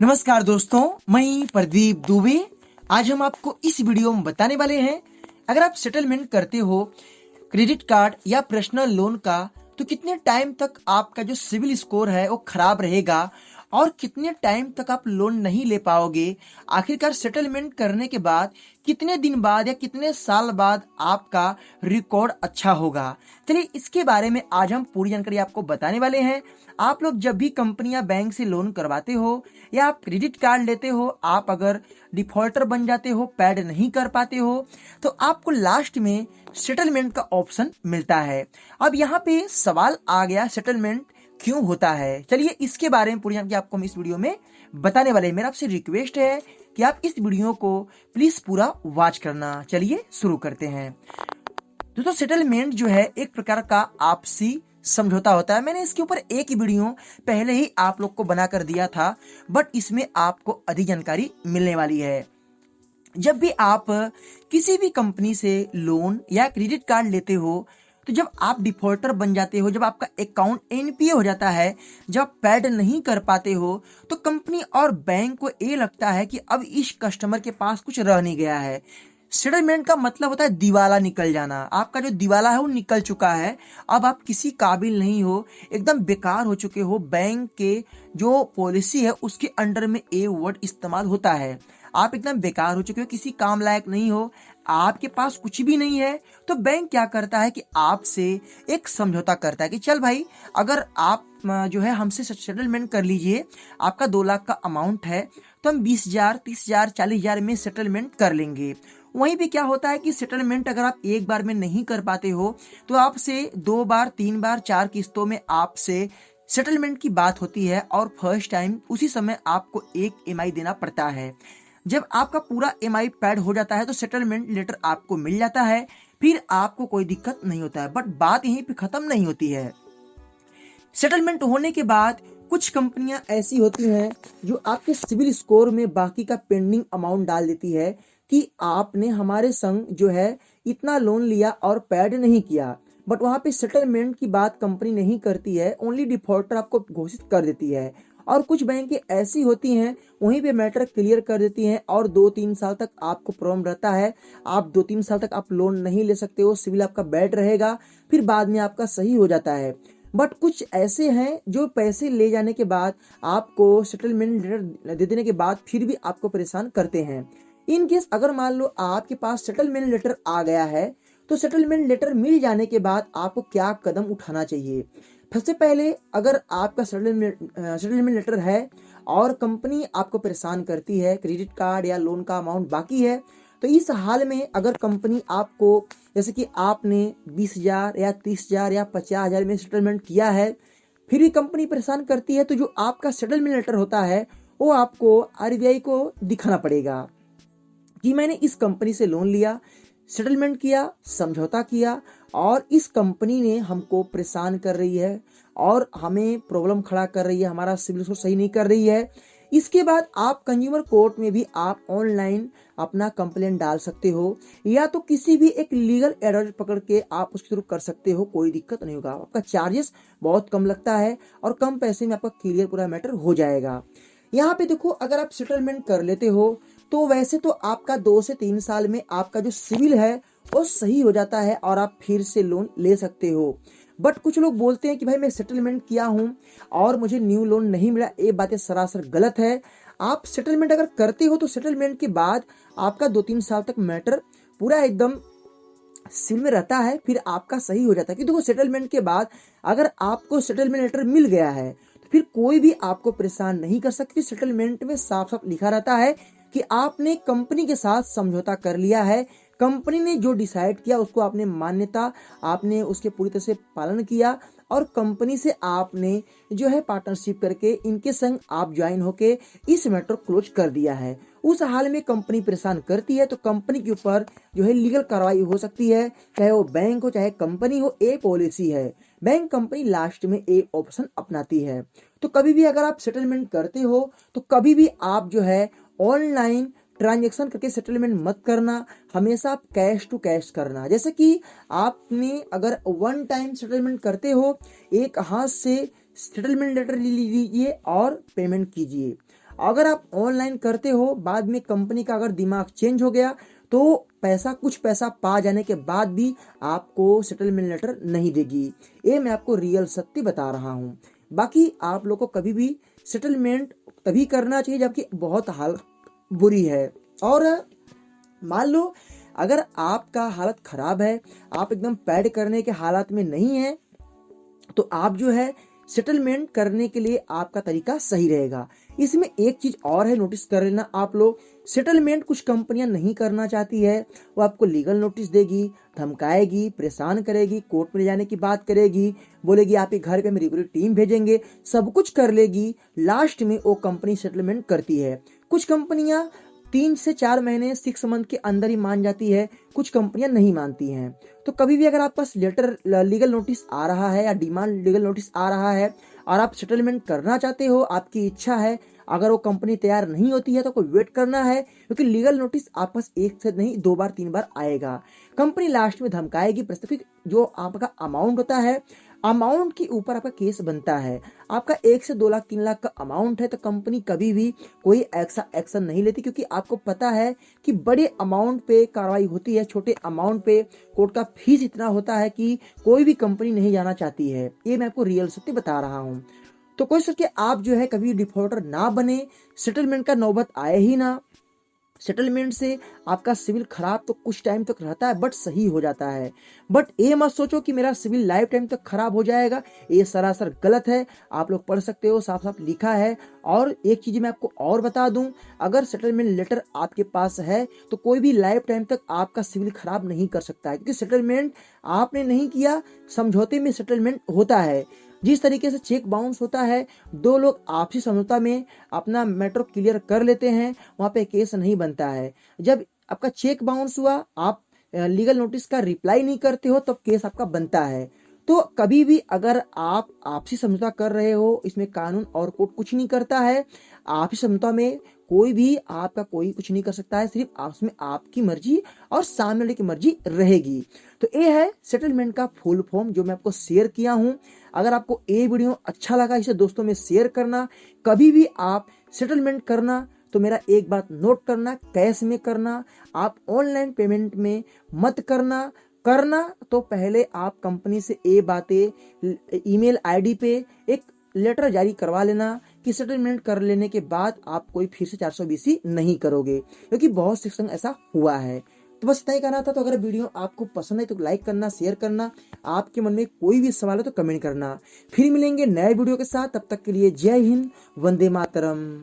नमस्कार दोस्तों, मैं प्रदीप दुबे। आज हम आपको इस वीडियो में बताने वाले हैं, अगर आप सेटलमेंट करते हो क्रेडिट कार्ड या पर्सनल लोन का, तो कितने टाइम तक आपका जो सिविल स्कोर है वो खराब रहेगा और कितने टाइम तक आप लोन नहीं ले पाओगे। आखिरकार सेटलमेंट करने के बाद कितने दिन बाद या कितने साल बाद आपका रिकॉर्ड अच्छा होगा। चलिए इसके बारे में आज हम पूरी जानकारी आपको बताने वाले हैं। आप लोग जब भी कंपनियां बैंक से लोन करवाते हो या आप क्रेडिट कार्ड लेते हो, आप अगर डिफॉल्टर बन जाते हो, पेड नहीं कर पाते हो, तो आपको लास्ट में सेटलमेंट का ऑप्शन मिलता है। अब यहाँ पे सवाल आ गया, सेटलमेंट क्यों होता है। चलिए इसके बारे में पूरी जानकारी आपको हम इस वीडियो में बताने वाले हैं। मेरा आपसे रिक्वेस्ट है कि आप इस वीडियो को प्लीज पूरा वॉच करना। चलिए शुरू करते हैं। दोस्तों, सेटलमेंट जो है एक प्रकार का आपसी समझौता होता है। मैंने इसके ऊपर एक ही वीडियो पहले ही आप लोग को बनाकर दिया था, बट इसमें आपको अधिक जानकारी मिलने वाली है। जब भी आप किसी भी कंपनी से लोन या क्रेडिट कार्ड लेते हो, तो जब आप डिफॉल्टर बन जाते हो, जब आपका अकाउंट एनपीए हो जाता है, जब पेड नहीं कर पाते हो, तो कंपनी और बैंक को ये लगता है कि अब इस कस्टमर के पास कुछ रह नहीं गया है। सेटलमेंट का मतलब होता है दिवाला निकल जाना। आपका जो दिवाला है वो निकल चुका है, अब आप किसी काबिल नहीं हो, एकदम बेकार हो चुके हो। बैंक के जो पॉलिसी है उसके अंडर में ए वर्ड इस्तेमाल होता है। आप एकदम बेकार हो चुके हो, किसी काम लायक नहीं हो, आपके पास कुछ भी नहीं है। तो बैंक क्या करता है कि आपसे एक समझौता करता है कि चल भाई, अगर आप जो है हमसे सेटलमेंट कर लीजिए, आपका 2 लाख का अमाउंट है, तो हम 20,000, 30,000, 40,000 में सेटलमेंट कर लेंगे। वहीं भी क्या होता है कि सेटलमेंट अगर आप एक बार में नहीं कर पाते हो, तो आपसे 2 बार, 3 बार, 4 किस्तों में आपसे सेटलमेंट की बात होती है और फर्स्ट टाइम उसी समय आपको एक ईएमआई देना पड़ता है। जब आपका पूरा ईएमआई पैड हो जाता है तो सेटलमेंट लेटर आपको मिल जाता है, फिर आपको कोई दिक्कत नहीं होता है। बट बात यहीं पे खत्म नहीं होती है। सेटलमेंट होने के बाद कुछ कंपनियां ऐसी होती हैं जो आपके सिविल स्कोर में बाकी का पेंडिंग अमाउंट डाल देती है कि आपने हमारे संग जो है इतना लोन लिया और पेड नहीं किया। बट वहां पे सेटलमेंट की बात कंपनी नहीं करती है, ओनली डिफॉल्टर आपको घोषित कर देती है। और कुछ बैंकें ऐसी होती हैं वहीं पे मैटर क्लियर कर देती हैं और 2-3 साल तक आपको प्रॉब्लम रहता है। आप 2-3 साल तक आप लोन नहीं ले सकते हो, सिविल आपका बैड रहेगा, फिर बाद में आपका सही हो जाता है। बट कुछ ऐसे हैं जो पैसे ले जाने के बाद, आपको सेटलमेंट लेटर दे देने के बाद फिर भी आपको परेशान करते हैं। इन केस अगर मान लो आपके पास सेटलमेंट लेटर आ गया है, तो सेटलमेंट लेटर मिल जाने के बाद आपको क्या कदम उठाना चाहिए। सबसे पहले, अगर आपका सेटलमेंट लेटर है और कंपनी आपको परेशान करती है, क्रेडिट कार्ड या लोन का अमाउंट बाकी है, तो इस हाल में अगर कंपनी आपको, जैसे कि आपने 20,000 या 30,000 या 50,000 में सेटलमेंट किया है, फिर भी कंपनी परेशान करती है, तो जो आपका सेटलमेंट लेटर होता है वो आपको आरबीआई को दिखाना पड़ेगा कि मैंने इस कंपनी से लोन लिया, सेटलमेंट किया, समझौता किया और इस कंपनी ने हमको परेशान कर रही है और हमें प्रॉब्लम खड़ा कर रही है, हमारा सिविल स्कोर सही नहीं कर रही है। इसके बाद आप कंज्यूमर कोर्ट में भी आप ऑनलाइन अपना कंप्लेंट डाल सकते हो, या तो किसी भी एक लीगल एडवाइजर पकड़ के आप उसके थ्रू कर सकते हो, कोई दिक्कत नहीं होगा। आपका चार्जेस बहुत कम लगता है और कम पैसे में आपका क्लियर पूरा मैटर हो जाएगा। यहाँ पे देखो, अगर आप सेटलमेंट कर लेते हो तो वैसे तो आपका 2 से 3 साल में आपका जो सिविल है वो सही हो जाता है और आप फिर से लोन ले सकते हो। बट कुछ लोग बोलते हैं कि भाई मैं सेटलमेंट किया हूं और मुझे न्यू लोन नहीं मिला। ये बातें सरासर गलत है। आप सेटलमेंट अगर करते हो तो सेटलमेंट के बाद आपका 2-3 साल तक मैटर पूरा एकदम सिविल में रहता है, फिर आपका सही हो जाता है। क्योंकि देखो, सेटलमेंट के बाद अगर आपको सेटलमेंट लेटर मिल गया है तो फिर कोई भी आपको परेशान नहीं कर सकती। सेटलमेंट में साफ साफ लिखा रहता है कि आपने कंपनी के साथ समझौता कर लिया है, कंपनी ने जो डिसाइड किया उसको आपने मान्यता, आपने उसके पूरी तरह से पालन किया और कंपनी से आपने जो है पार्टनरशिप करके इनके संग आप ज्वाइन होके इस मैटर क्लोज कर दिया है। उस हाल में कंपनी परेशान करती है तो कंपनी के ऊपर जो है लीगल कार्रवाई हो सकती है, चाहे वो बैंक हो चाहे कंपनी हो। ए पॉलिसी है, बैंक कंपनी लास्ट में ए ऑप्शन अपनाती है। तो कभी भी अगर आप सेटलमेंट करते हो तो कभी भी आप जो है ऑनलाइन ट्रांजैक्शन करके सेटलमेंट मत करना, हमेशा आप कैश टू कैश करना। जैसे कि आपने अगर वन टाइम सेटलमेंट करते हो, एक हाथ से सेटलमेंट लेटर ले लीजिए और पेमेंट कीजिए। अगर आप ऑनलाइन करते हो, बाद में कंपनी का अगर दिमाग चेंज हो गया तो कुछ पैसा पा जाने के बाद भी आपको सेटलमेंट लेटर नहीं देगी। ये मैं आपको रियल सत्य बता रहा हूँ। बाकी आप लोग को कभी भी सेटलमेंट तभी करना चाहिए जबकि बहुत हाल बुरी है। और मान लो अगर आपका हालत खराब है, आप एकदम पैड करने के हालात में नहीं है, तो आप जो है सेटलमेंट करने के लिए आपका तरीका सही रहेगा। इसमें एक चीज और है, नोटिस कर लेना आप लोग, सेटलमेंट कुछ कंपनियां नहीं करना चाहती है, वो आपको लीगल नोटिस देगी, धमकाएगी, परेशान करेगी, कोर्ट में ले जाने की बात करेगी, बोलेगी आपके घर पे मेरी पूरी टीम भेजेंगे, सब कुछ कर लेगी, लास्ट में वो कंपनी सेटलमेंट करती है। कुछ कंपनियां 3 से 4 महीने 6 मंथ के अंदर ही मान जाती है, कुछ कंपनियां नहीं मानती हैं। तो कभी भी अगर आपके पास लेटर लीगल नोटिस आ रहा है या डिमांड लीगल नोटिस आ रहा है और आप सेटलमेंट करना चाहते हो, आपकी इच्छा है, अगर वो कंपनी तैयार नहीं होती है तो कोई वेट करना है, क्योंकि लीगल नोटिस आपके पास एक से नहीं 2 बार 3 बार आएगा। कंपनी लास्ट में धमकाएगी, प्रस्तुत जो आपका अमाउंट होता है, अमाउंट के ऊपर आपका केस बनता है। आपका 1 से 2 लाख 3 लाख का अमाउंट है तो कंपनी कभी भी कोई ऐसा एक्शन नहीं लेती, क्योंकि आपको पता है कि बड़े अमाउंट पे कार्रवाई होती है, छोटे अमाउंट पे कोर्ट का फीस इतना होता है कि कोई भी कंपनी नहीं जाना चाहती है। ये मैं आपको रियल सत्य बता रहा हूँ। तो कोशिश करके आप जो है कभी डिफॉल्टर ना बने, सेटलमेंट का नौबत आए ही ना। सेटलमेंट से आपका सिविल खराब तो कुछ टाइम तक रहता है, बट सही हो जाता है। बट ये मत सोचो कि मेरा सिविल लाइफ टाइम तक खराब हो जाएगा, ये सरासर गलत है। आप लोग पढ़ सकते हो, साफ साफ लिखा है। और एक चीज मैं आपको और बता दूं, अगर सेटलमेंट लेटर आपके पास है तो कोई भी लाइफ टाइम तक आपका सिविल खराब नहीं कर सकता है, क्योंकि सेटलमेंट आपने नहीं किया, समझौते में सेटलमेंट होता है। जिस तरीके से चेक बाउंस होता है, 2 लोग आपसी समझौता में अपना मैटर क्लियर कर लेते हैं, वहां पे केस नहीं बनता है। जब आपका चेक बाउंस हुआ, आप लीगल नोटिस का रिप्लाई नहीं करते हो, तब केस आपका बनता है। तो कभी भी अगर आप आपसी समझौता कर रहे हो, इसमें कानून और कोर्ट कुछ नहीं करता है। आपसी समझौता में कोई भी आपका कोई कुछ नहीं कर सकता है, सिर्फ उसमें आपकी मर्जी और सामने वाले की मर्जी रहेगी। तो ये है सेटलमेंट का फुल फॉर्म जो मैं आपको शेयर किया हूं। अगर आपको ये वीडियो अच्छा लगा, इसे दोस्तों में शेयर करना। कभी भी आप सेटलमेंट करना तो मेरा एक बात नोट करना, कैश में करना, आप ऑनलाइन पेमेंट में मत करना तो पहले आप कंपनी से ये बातें ईमेल आईडी पे एक लेटर जारी करवा लेना कि सेटलमेंट कर लेने के बाद आप कोई फिर से 420 नहीं करोगे, क्योंकि बहुत से संग ऐसा हुआ है। तो बस इतना ही कहना था। तो अगर वीडियो आपको पसंद है तो लाइक करना, शेयर करना, आपके मन में कोई भी सवाल हो तो कमेंट करना। फिर मिलेंगे नए वीडियो के साथ, तब तक के लिए जय हिंद, वंदे मातरम।